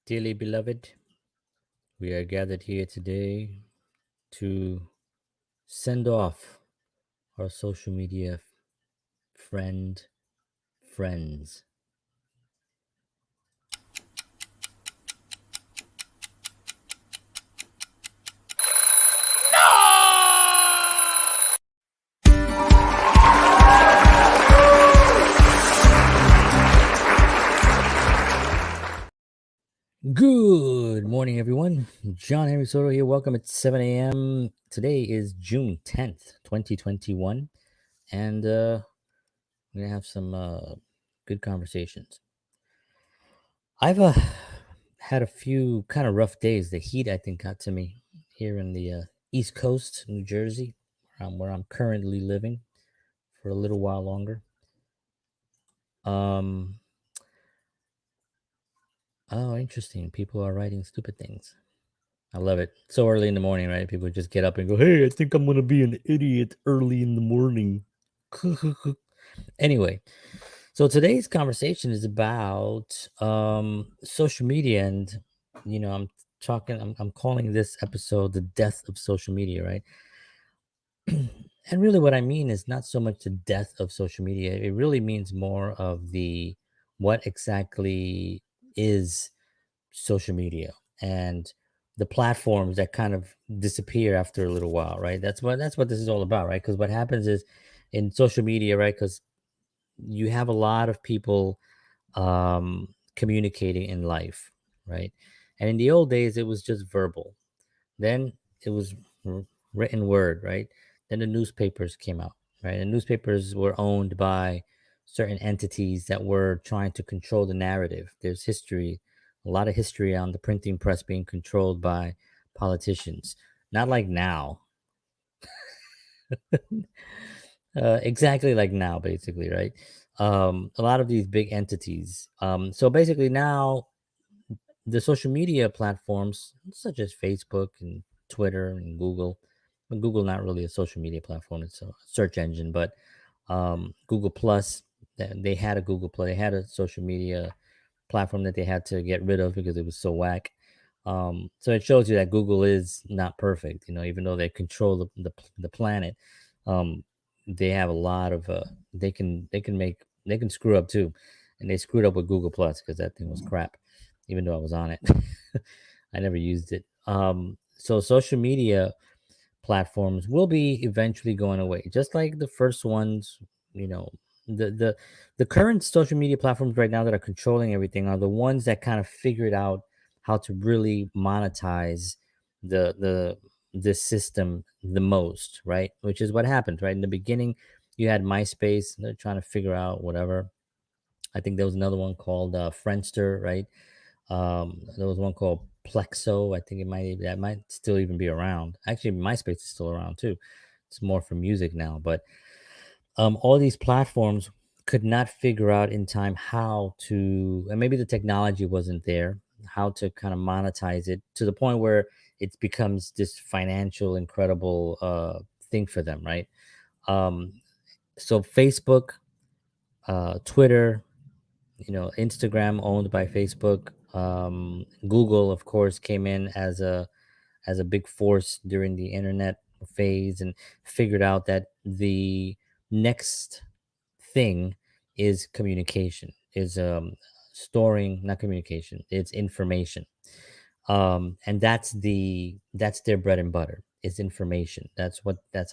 Dearly beloved, we are gathered here today to send off our social media friend friends. Good morning, everyone. John Henry Soto here. Welcome at 7 a.m. Today is June 10th, 2021, and we're going to have some good conversations. I've had a few kind of rough days. The heat, I think, got to me here in the East Coast, New Jersey, where I'm currently living for a little while longer. Um, oh, interesting. People are writing stupid things. I love it. So early in the morning, right? People just get up and go, "Hey, I think I'm gonna be an idiot early in the morning." Anyway, so today's conversation is about social media, and I'm talking. I'm calling this episode "The Death of Social Media," right? And really, what I mean is not so much the death of social media. It really means more of the what exactly is social media and the platforms that kind of disappear after a little while, right? That's what this is all about, right? Because what happens is in social media, right? Because you have a lot of people communicating in life, right? And in the old days, it was just verbal. Then it was written word, right? Then the newspapers came out, right? And newspapers were owned by certain entities that were trying to control the narrative. There's history, a lot of history on the printing press being controlled by politicians. Not like now, exactly like now, basically, right? A lot of these big entities. So basically, now the social media platforms such as Facebook and Twitter and Google. But Google not really a social media platform; it's a search engine. But Google Plus, they had a Google Plus, they had a social media platform that they had to get rid of because it was so whack. So it shows you that Google is not perfect. Even though they control the planet, um, they have a lot of they can screw up too, and they screwed up with Google Plus because that thing was crap. Even though I was on it, I never used it. So social media platforms will be eventually going away, just like the first ones. You know, the the the current social media platforms right now that are controlling everything are the ones that kind of figured out how to really monetize the this system the most, right? Which is what happened, right? In the beginning, you had MySpace. They're trying to figure out whatever. I think there was another one called Friendster, right? There was one called Plexo. I think that might still even be around. Actually, MySpace is still around too. It's more for music now, but all these platforms could not figure out in time how to, and maybe the technology wasn't there, how to kind of monetize it to the point where it becomes this financial incredible thing for them, right? Um, so Facebook, Twitter, Instagram owned by Facebook. Google, of course, came in as a big force during the internet phase and figured out that the next thing is communication, is storing, not communication, it's information. And that's their bread and butter, is information. That's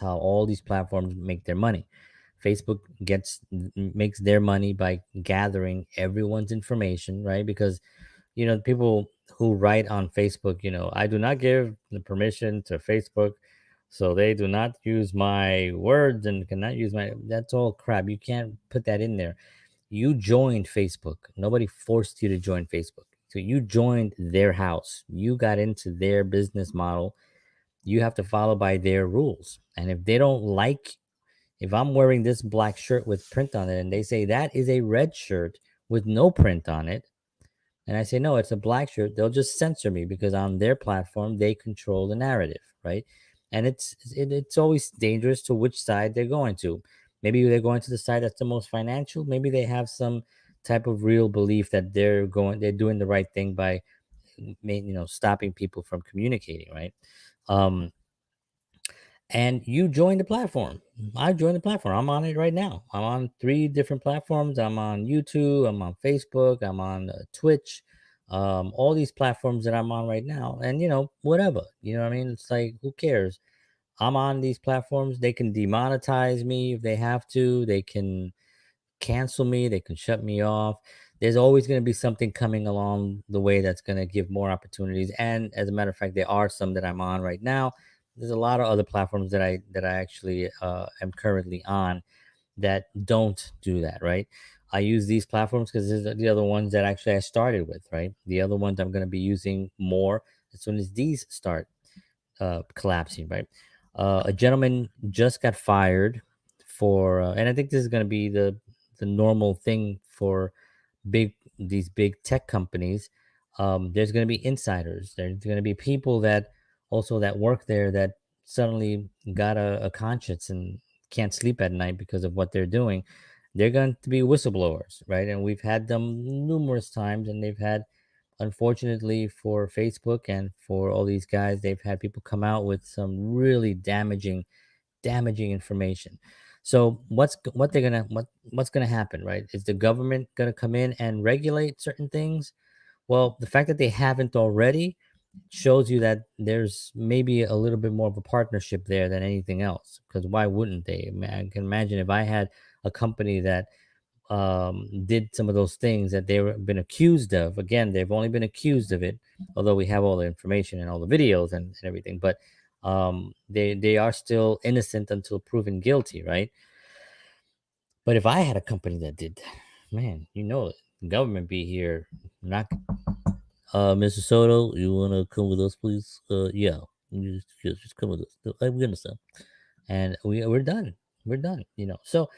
how all these platforms make their money. Facebook makes their money by gathering everyone's information, right? Because people who write on Facebook, I do not give the permission to Facebook, so they do not use my words and cannot use my. That's all crap. You can't put that in there. You joined Facebook. Nobody forced you to join Facebook. So you joined their house. You got into their business model. You have to follow by their rules. And if they don't like, if I'm wearing this black shirt with print on it and they say that is a red shirt with no print on it, and I say, no, it's a black shirt, they'll just censor me because on their platform, they control the narrative, right? And it's always dangerous to which side they're going to. Maybe they're going to the side that's the most financial. Maybe they have some type of real belief that they're doing the right thing by stopping people from communicating, right? Um, and you join the platform. I joined the platform. I'm on it right now. I'm on three different platforms. I'm on YouTube. I'm on Facebook. I'm on Twitch. All these platforms that I'm on right now. And whatever. You know what I mean? It's like, who cares? I'm on these platforms. They can demonetize me if they have to. They can cancel me. They can shut me off. There's always going to be something coming along the way that's going to give more opportunities. And as a matter of fact, there are some that I'm on right now. There's a lot of other platforms that I actually am currently on that don't do that, right? I use these platforms because these are the other ones that actually I started with, right? The other ones I'm going to be using more as soon as these start collapsing, right? A gentleman just got fired for, and I think this is going to be the normal thing for these big tech companies. There's going to be insiders. There's going to be people that also that work there that suddenly got a conscience and can't sleep at night because of what they're doing. They're going to be whistleblowers, right? And we've had them numerous times, and they've had, unfortunately for Facebook and for all these guys, they've had people come out with some really damaging information. So what's gonna happen, right? Is the government gonna come in and regulate certain things? Well, the fact that they haven't already shows you that there's maybe a little bit more of a partnership there than anything else. Because why wouldn't they? I can imagine if I had a company that did some of those things that they've been accused of. Again, they've only been accused of it, although we have all the information and all the videos and everything. But they are still innocent until proven guilty, right? But if I had a company that did that, man, the government be here. Not, Mr. Soto, you wanna come with us, please? Yeah, just come with us. We understand, and we're done. We're done. So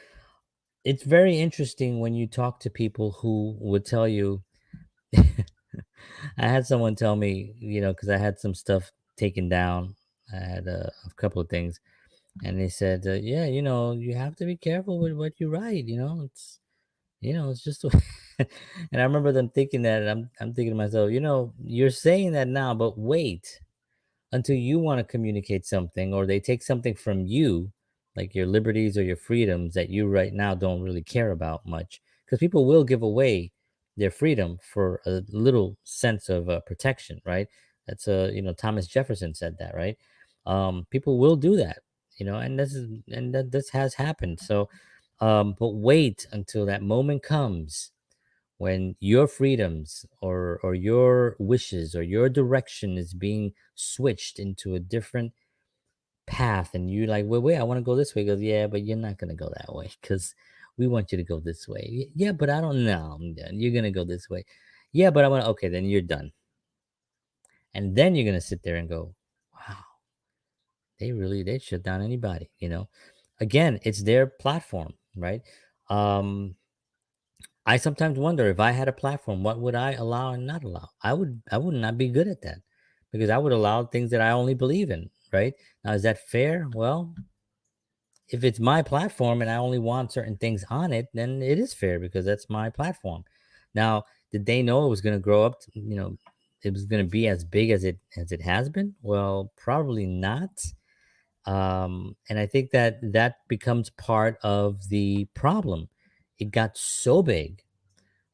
it's very interesting when you talk to people who would tell you. I had someone tell me, because I had some stuff taken down. I had a couple of things, and they said, "Yeah, you have to be careful with what you write. It's just." And I remember them thinking that, and I'm thinking to myself, you're saying that now, but wait until you want to communicate something or they take something from you, like your liberties or your freedoms that you right now don't really care about much, because people will give away their freedom for a little sense of protection, right? That's Thomas Jefferson said that, right? People will do that, and this has happened. So but wait until that moment comes when your freedoms or your wishes or your direction is being switched into a different path, and you like, wait, I want to go this way. He goes, yeah, but you're not going to go that way because we want you to go this way. Yeah, but I don't know. I'm done. You're going to go this way. Yeah, but I want to, okay, then you're done. And then you're going to sit there and go, wow, they shut down anybody. Again, it's their platform, right? um I sometimes wonder, if I had a platform, what would I allow and not allow? I would not be good at that, because I would allow things that I only believe in, right? Now, is that fair? Well, if it's my platform and I only want certain things on it, then it is fair because that's my platform. Now, did they know it was going to grow up, it was going to be as big as it has been? Well, probably not. And I think that becomes part of the problem. It got so big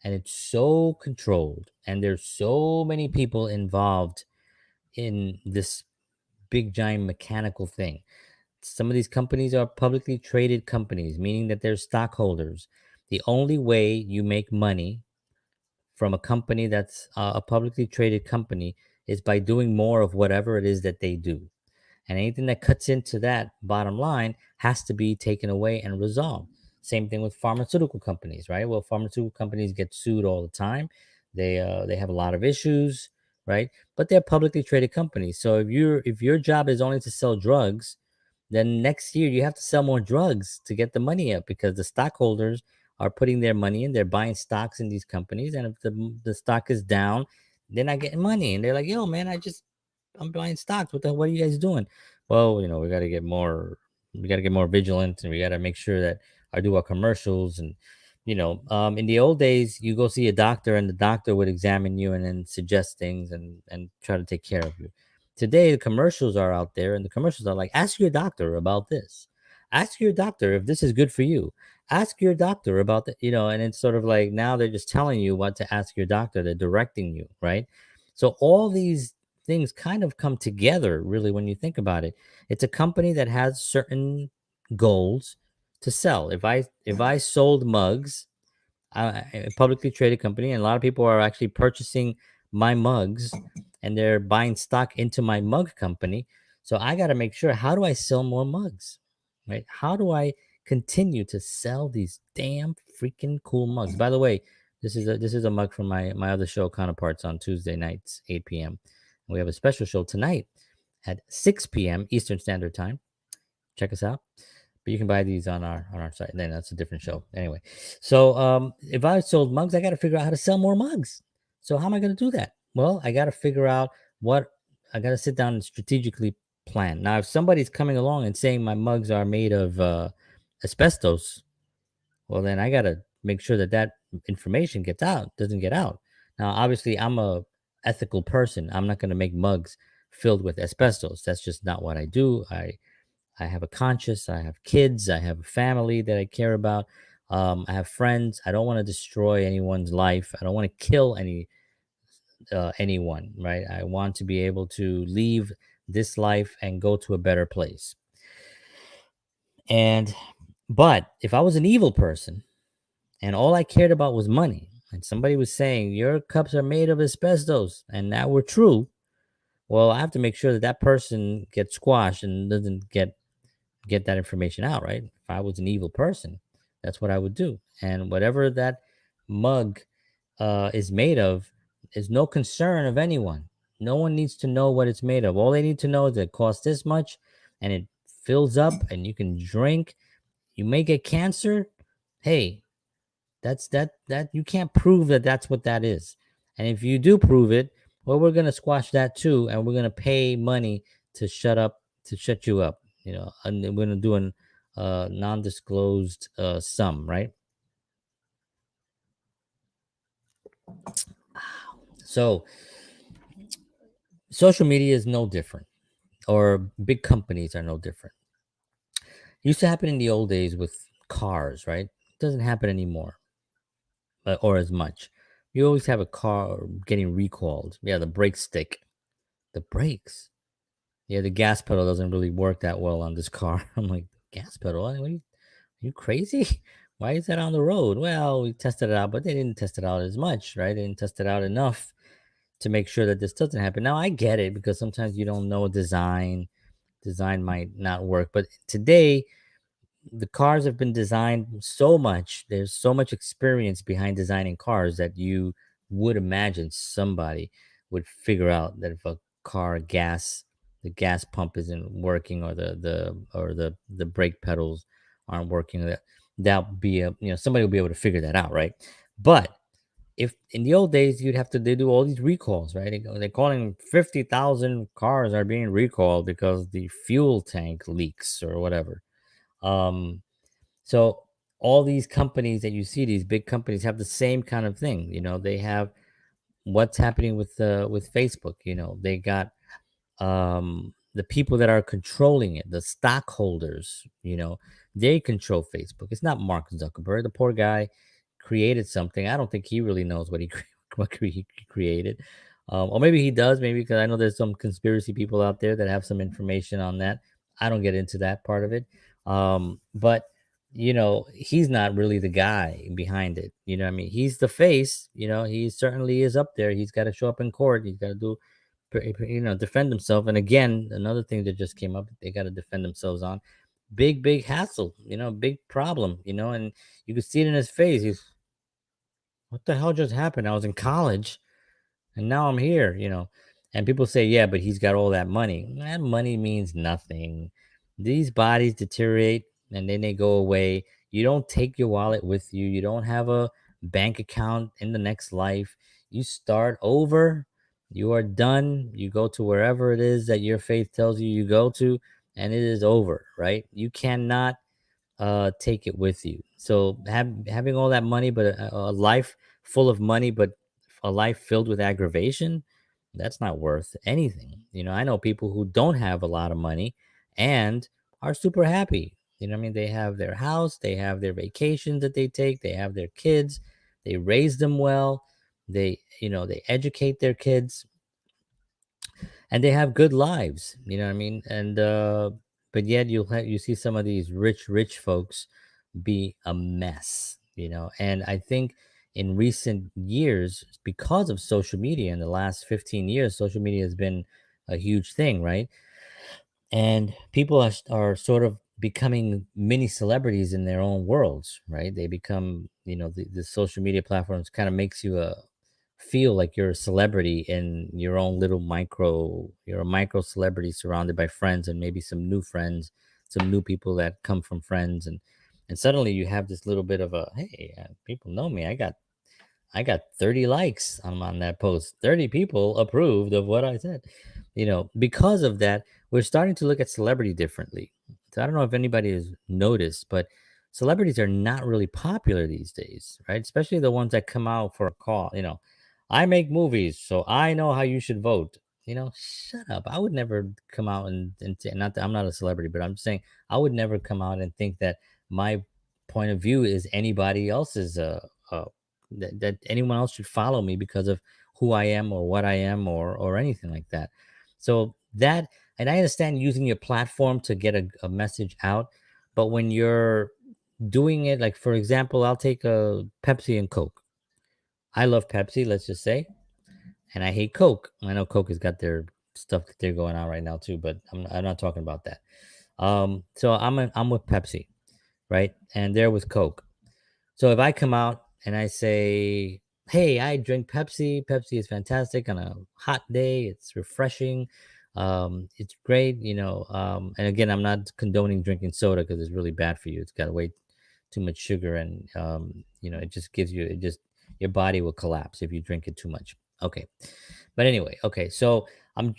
and it's so controlled, and there's so many people involved in this big giant mechanical thing. Some of these companies are publicly traded companies, meaning that they're stockholders. The only way you make money from a company that's a publicly traded company is by doing more of whatever it is that they do, and anything that cuts into that bottom line has to be taken away and resolved. Same thing with pharmaceutical companies, right? Well, pharmaceutical companies get sued all the time. They have a lot of issues, right? But they're publicly traded companies. So if your job is only to sell drugs, then next year you have to sell more drugs to get the money up, because the stockholders are putting their money in. They're buying stocks in these companies, and if the stock is down, they're not getting money. And they're like, "Yo, man, I'm buying stocks. What are you guys doing?" Well, we got to get more. We got to get more vigilant, and we got to make sure that I do our commercials, and In the old days, you go see a doctor, and the doctor would examine you and then suggest things and try to take care of you. Today, the commercials are out there, and the commercials are like, ask your doctor about this. Ask your doctor if this is good for you. Ask your doctor about and it's sort of like now they're just telling you what to ask your doctor. They're directing you, right? So all these things kind of come together, really, when you think about it. It's a company that has certain goals to sell. If I sold mugs, a publicly traded company, and a lot of people are actually purchasing my mugs, and they're buying stock into my mug company. So I got to make sure, how do I sell more mugs, right? How do I continue to sell these damn freaking cool mugs? By the way, this is a mug from my other show, Counterparts, on Tuesday nights, 8 p.m. We have a special show tonight at 6 p.m. Eastern Standard Time. Check us out. But you can buy these on our site. Then that's a different show. Anyway, so if I sold mugs, I got to figure out how to sell more mugs. So how am I going to do that? Well, I got to figure out what I got to sit down and strategically plan. Now, if somebody's coming along and saying my mugs are made of asbestos, well, then I got to make sure that that information doesn't get out. Now, obviously, I'm a ethical person. I'm not going to make mugs filled with asbestos. That's just not what I do. I have a conscience. I have kids. I have a family that I care about. I have friends. I don't want to destroy anyone's life. I don't want to kill anyone. Right. I want to be able to leave this life and go to a better place. And but if I was an evil person and all I cared about was money, and somebody was saying your cups are made of asbestos, and that were true, well, I have to make sure that that person gets squashed and doesn't get that information out, right? If I was an evil person, that's what I would do. And whatever that mug is made of is no concern of anyone. No one needs to know what it's made of. All they need to know is that it costs this much and it fills up and you can drink. You may get cancer. Hey, that you can't prove that that's what that is. And if you do prove it, well, we're going to squash that too, and we're going to pay money to shut you up, and we're going to do an non-disclosed sum, right? So social media is no different, or big companies are no different. It used to happen in the old days with cars, right? It doesn't happen anymore, or as much. You always have a car getting recalled. Yeah, the brake stick, the brakes. Yeah, the gas pedal doesn't really work that well on this car. I'm like, gas pedal? Are you crazy? Why is that on the road? Well, we tested it out, but they didn't test it out as much, right? They didn't test it out enough to make sure that this doesn't happen. Now, I get it because sometimes you don't know design. Design might not work. But today, the cars have been designed so much. There's so much experience behind designing cars that you would imagine somebody would figure out that if a car the gas pump isn't working, or the brake pedals aren't working, that'll be somebody will be able to figure that out, right? But if in the old days they do all these recalls, right? They're calling 50,000 cars are being recalled because the fuel tank leaks or whatever. um so all these companies that you see, these big companies, have the same kind of thing. They have what's happening with Facebook. They got the people that are controlling it, the stockholders. They control Facebook. It's not Mark Zuckerberg. The poor guy created something. I don't think he really knows what he created. Or maybe he does, maybe, because I know there's some conspiracy people out there that have some information on that. I don't get into that part of it. But he's not really the guy behind it. What I mean, he's the face. He certainly is up there. He's got to show up in court. He's got to defend himself. And again, another thing that just came up, they got to defend themselves on. Big hassle, big problem, and you could see it in his face. He's, what the hell just happened? I was in college and now I'm here. And people say, yeah, but he's got all that money. That money means nothing. These bodies deteriorate and then they go away. You don't take your wallet with you. You don't have a bank account in the next life. You start over. You are done. You go to wherever it is that your faith tells you go to, and it is over, right? You cannot take it with you. So having all that money, but a life full of money, but a life filled with aggravation, that's not worth anything. I know people who don't have a lot of money and are super happy. What I mean? They have their house, they have their vacations that they take, they have their kids, they raise them well, they educate their kids, and they have good lives. What I mean? And but yet you see some of these rich folks be a mess. And I think in recent years, because of social media, in the last 15 years, social media has been a huge thing, right? And people are sort of becoming mini celebrities in their own worlds, right? They become, the social media platforms kind of makes you feel like you're a celebrity in your own little you're a micro celebrity surrounded by friends, and maybe some new friends, some new people that come from friends, and suddenly you have this little bit of a, hey, people know me. I got 30 likes on that post. 30 people approved of what I said. Because of that, we're starting to look at celebrity differently. So I don't know if anybody has noticed, but celebrities are not really popular these days, right? Especially the ones that come out for a call. I make movies, so I know how you should vote. Shut up. I would never come out and not that I'm not a celebrity, but I'm just saying I would never come out and think that my point of view is anybody else's that anyone else should follow me because of who I am or what I am or anything like that. So that, and I understand using your platform to get a message out, but when you're doing it, like for example, I'll take a Pepsi and Coke. I love Pepsi, let's just say, and I hate Coke. I know Coke has got their stuff that they're going on right now too, but I'm not talking about that. So I'm with Pepsi, right? And they're with Coke. So if I come out and I say, "Hey, I drink Pepsi. Pepsi is fantastic on a hot day. It's refreshing. It's great." And again, I'm not condoning drinking soda because it's really bad for you. It's got way too much sugar, and it just your body will collapse if you drink it too much. Okay, but anyway, okay. So I'm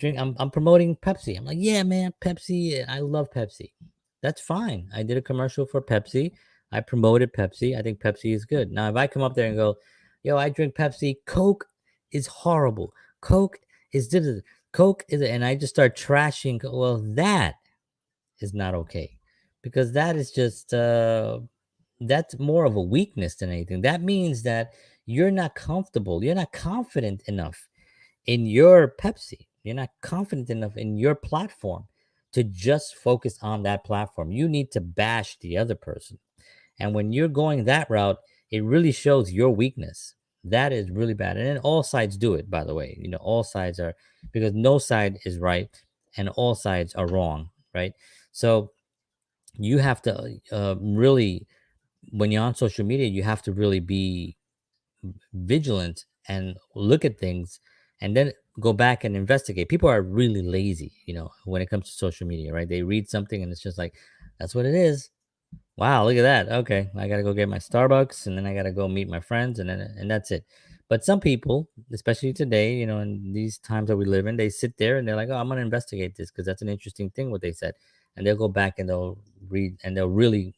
promoting Pepsi. I'm like, yeah, man, Pepsi. I love Pepsi. That's fine. I did a commercial for Pepsi. I promoted Pepsi. I think Pepsi is good. Now, if I come up there and go, yo, I drink Pepsi, Coke is horrible. Coke is this. Coke is, and I just start trashing. Well, that is not okay, because that is just that's more of a weakness than anything. That means that you're not comfortable. You're not confident enough in your Pepsi. You're not confident enough in your platform to just focus on that platform. You need to bash the other person. And when you're going that route, it really shows your weakness. That is really bad. And then all sides do it, by the way. All sides are, because no side is right and all sides are wrong, right? So you have to really, when you're on social media, you have to really be vigilant and look at things and then go back and investigate. People are really lazy, when it comes to social media, right? They read something and it's just like, that's what it is. Wow, look at that. Okay, I gotta go get my Starbucks, and then I gotta go meet my friends, and that's it. But some people, especially today, in these times that we live in, they sit there and they're like, "Oh, I'm gonna investigate this because that's an interesting thing what they said," and they'll go back and they'll read and they'll really,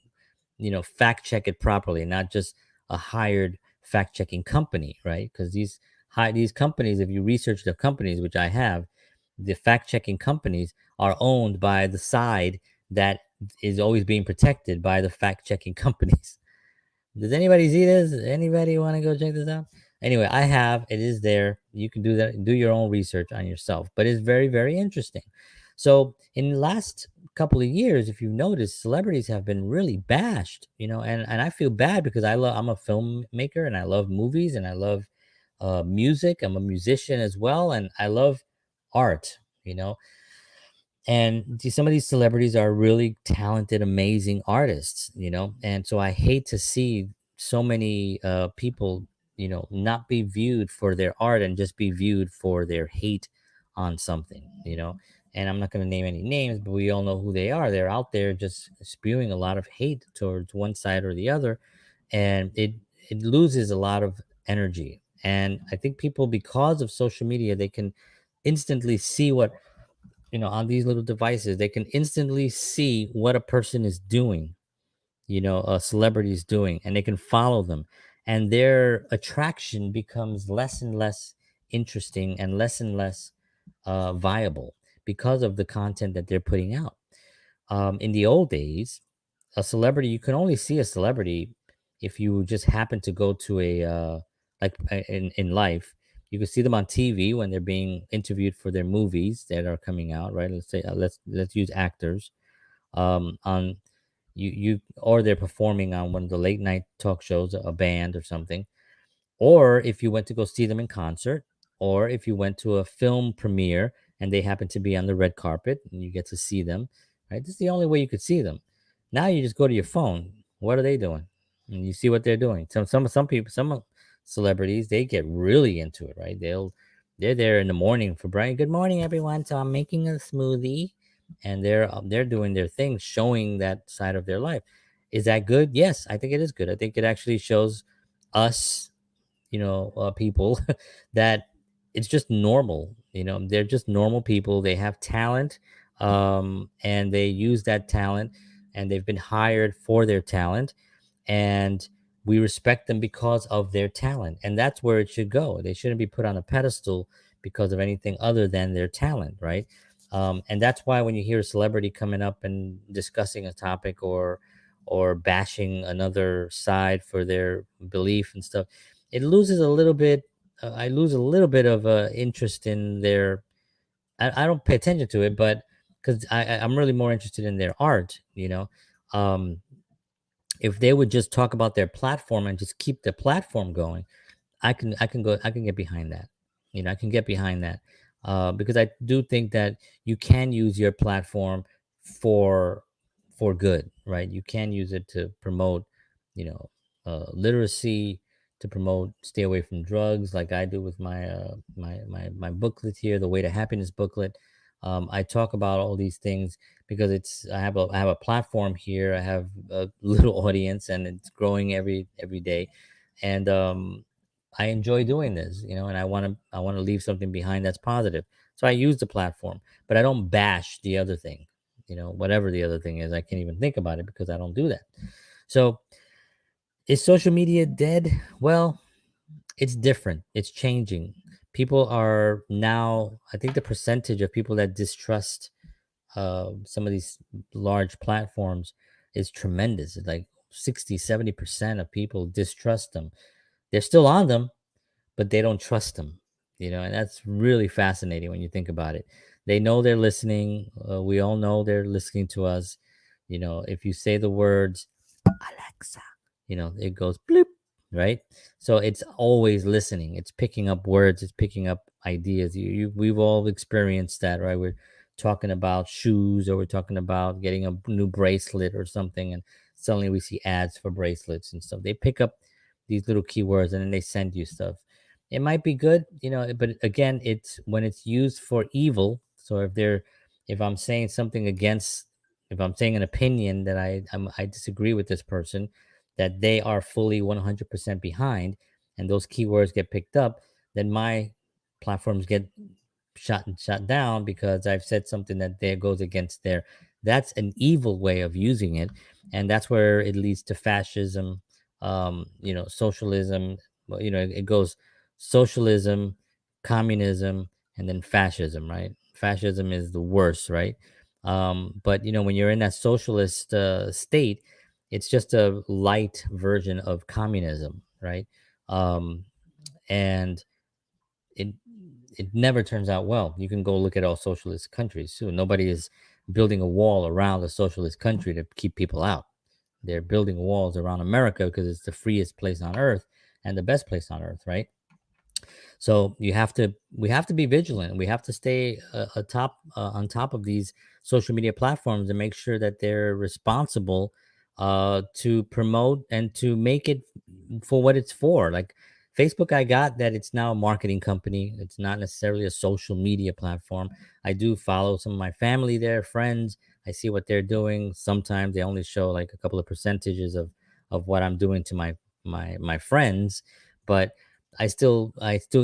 fact check it properly, not just a hired fact checking company, right? Because these companies, if you research the companies, which I have, the fact checking companies are owned by the side that is always being protected by the fact checking companies. Does anybody see this? Anybody want to go check this out? Anyway, I have, it is there. You can do that, do your own research on yourself, but it's very, very interesting. So, in the last couple of years, if you've noticed, celebrities have been really bashed, and I feel bad because I'm a filmmaker and I love movies and I love music. I'm a musician as well, and I love art, and some of these celebrities are really talented, amazing artists, and so I hate to see so many people, not be viewed for their art and just be viewed for their hate on something, and I'm not going to name any names, but we all know who they are. They're out there just spewing a lot of hate towards one side or the other, and it loses a lot of energy. And I think people, because of social media, they can instantly see what, on these little devices, they can instantly see what a person is doing, celebrities doing, and they can follow them, and their attraction becomes less and less interesting and less viable because of the content that they're putting out. In the old days, a celebrity, you can only see a celebrity if you just happen to go to in life. You can see them on TV when they're being interviewed for their movies that are coming out, right? Let's say let's use actors on you or they're performing on one of the late night talk shows, a band or something, or if you went to go see them in concert, or if you went to a film premiere and they happen to be on the red carpet and you get to see them, right? This is the only way you could see them. Now you just go to your phone. What are they doing? And you see what they're doing. Some people, celebrities, they get really into it, right? They're there in the morning for Brian. Good morning, everyone. So I'm making a smoothie, and they're doing their thing, showing that side of their life. Is that good? Yes, I think it is good. I think it actually shows us, people that it's just normal. They're just normal people. They have talent, and they use that talent, and they've been hired for their talent, and we respect them because of their talent, and that's where it should go. They shouldn't be put on a pedestal because of anything other than their talent, right? And that's why when you hear a celebrity coming up and discussing a topic, or bashing another side for their belief and stuff, it loses a little bit. I lose a little bit of interest in their. I don't pay attention to it, but because I'm really more interested in their art. Um, if they would just talk about their platform and just keep the platform going, I can get behind that. I can get behind that, because I do think that you can use your platform for good, right? You can use it to promote, literacy, to promote stay away from drugs, like I do with my booklet here, the Way to Happiness booklet. I talk about all these things because I have a platform here. I have a little audience, and it's growing every day, and I enjoy doing this, and I want to leave something behind that's positive. So I use the platform, but I don't bash the other thing. Whatever the other thing is, I can't even think about it because I don't do that. So is social media dead? Well, it's different. It's changing. People are now, I think the percentage of people that distrust some of these large platforms is tremendous. It's like 60, 70% of people distrust them. They're still on them, but they don't trust them, and that's really fascinating when you think about it. They know they're listening. We all know they're listening to us. If you say the words Alexa, it goes bloop, right? So it's always listening. It's picking up words. It's picking up ideas. We've all experienced that, right? We're talking about shoes, or we're talking about getting a new bracelet or something, and suddenly we see ads for bracelets and stuff. They pick up these little keywords, and then they send you stuff. It might be good, but again, it's when it's used for evil. So if I'm saying something against, if I'm saying an opinion that I disagree with this person, that they are fully 100% behind, and those keywords get picked up, then my platforms get shut down because I've said something that there goes against their. That's an evil way of using it, and that's where it leads to fascism, socialism. Well, it goes socialism, communism, and then fascism, right? Fascism is the worst, right? But when you're in that socialist state, it's just a light version of communism, right? Um, and it it never turns out well. You can go look at all socialist countries too. Nobody is building a wall around a socialist country to keep people out. They're building walls around America because it's the freest place on earth and the best place on earth, right? So we have to be vigilant. We have to stay on top of these social media platforms and make sure that they're responsible to promote and to make it for what it's for. Like Facebook, I got that it's now a marketing company. It's not necessarily a social media platform. I do follow some of my family there, friends. I see what they're doing. Sometimes they only show like a couple of percentages of what I'm doing to my friends, but I still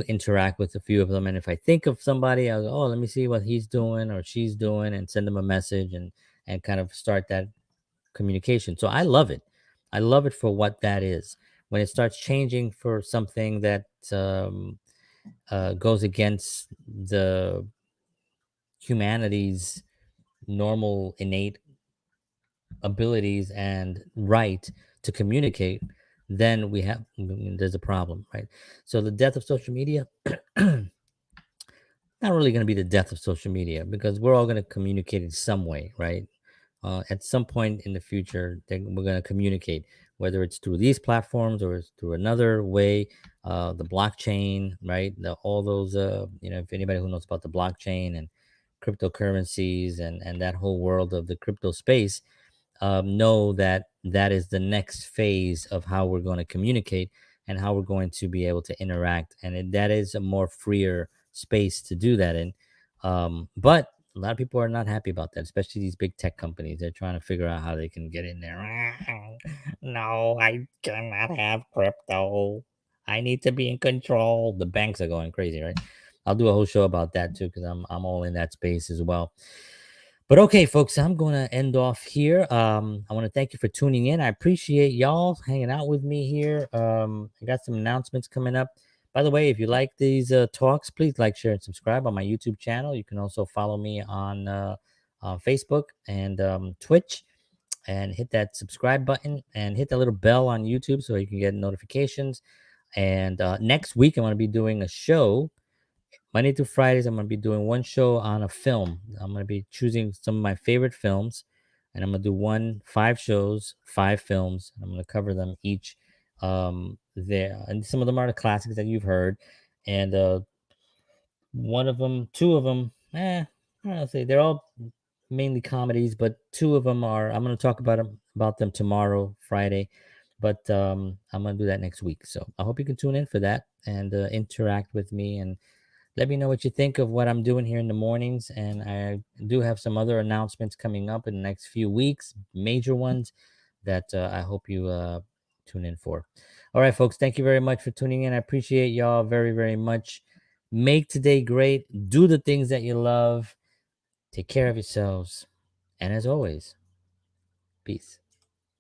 interact with a few of them, and if I think of somebody, I'll go, oh, let me see what he's doing or she's doing, and send them a message, and kind of start that communication. So I love it. I love it for what that is. When it starts changing for something that goes against the humanity's normal innate abilities and right to communicate, then there's a problem, right? So the death of social media, not really going to be the death of social media because we're all going to communicate in some way, right? At some point in the future, then we're going to communicate, whether it's through these platforms or it's through another way, the blockchain, right? All those, if anybody who knows about the blockchain and cryptocurrencies and that whole world of the crypto space, know that that is the next phase of how we're going to communicate and how we're going to be able to interact. And that is a more freer space to do that in. But a lot of people are not happy about that, especially these big tech companies. They're trying to figure out how they can get in there. No, I cannot have crypto. I need to be in control. The banks are going crazy, right? I'll do a whole show about that too because I'm all in that space as well. But okay, folks, I'm going to end off here. I want to thank you for tuning in. I appreciate y'all hanging out with me here. I got some announcements coming up. By the way, if you like these talks, please like, share, and subscribe on my YouTube channel. You can also follow me on Facebook and Twitch, and hit that subscribe button and hit the little bell on YouTube so you can get notifications. And next week, I'm going to be doing a show Monday through Fridays. I'm going to be doing one show on a film. I'm going to be choosing some of my favorite films, and I'm going to do 5 shows, 5 films. I'm going to cover them each. There, and some of them are the classics that you've heard, and one of them, two of them, I don't know, say they're all mainly comedies, but two of them are. I'm going to talk about them tomorrow, Friday, but I'm going to do that next week. So I hope you can tune in for that and interact with me and let me know what you think of what I'm doing here in the mornings. And I do have some other announcements coming up in the next few weeks, major ones that I hope you tune in for. All right, folks, thank you very much for tuning in. I appreciate y'all very, very much. Make today great. Do the things that you love. Take care of yourselves. And as always, peace.